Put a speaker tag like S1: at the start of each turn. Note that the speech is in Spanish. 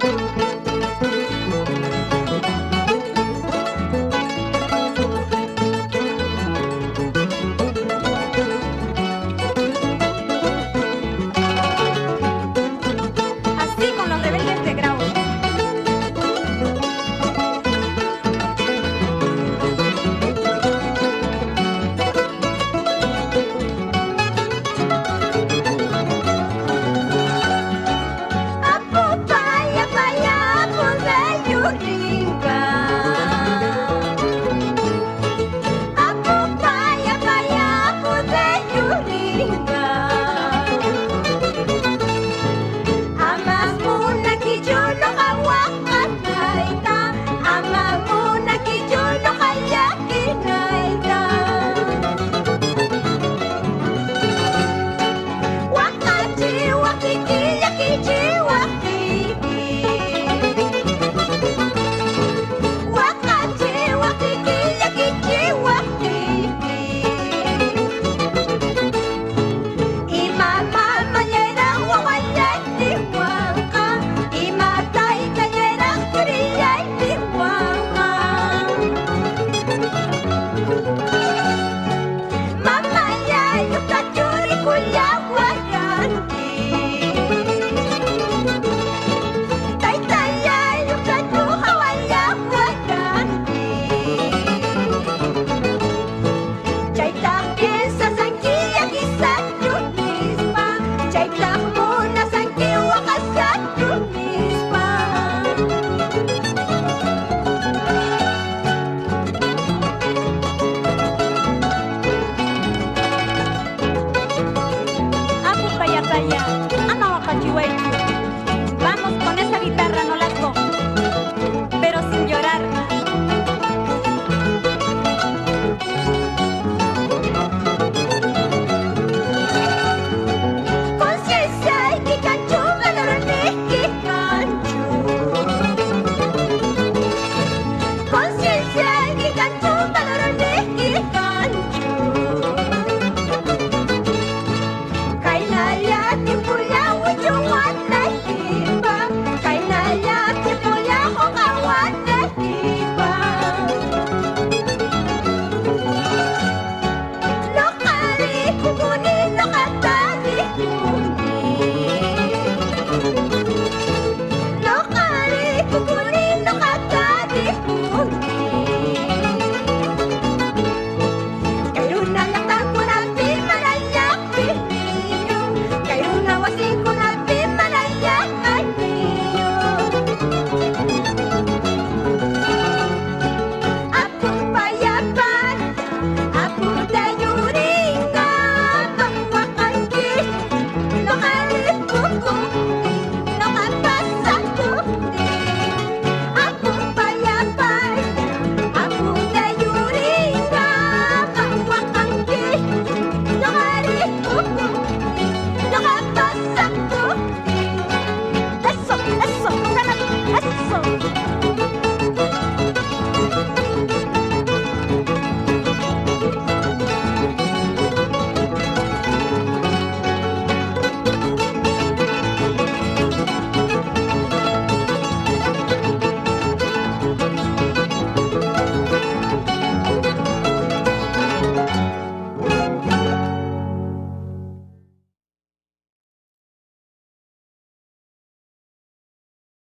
S1: Así con los rebeldes de Grau. Vamos con esa guitarra, no las go, pero sin llorar. Conciencia y que cancho, valorones que cancho. Conciencia y que cancho, valorones que cancho. Kainaya tipuya wujuan nahiba, kainaya tipuya hokawan nahiba. Lokari kukuni lokatari kuni. Lokari kukuni lokatari kuni. Kairuna natakurapi marayak pinyo, kairuna wasiko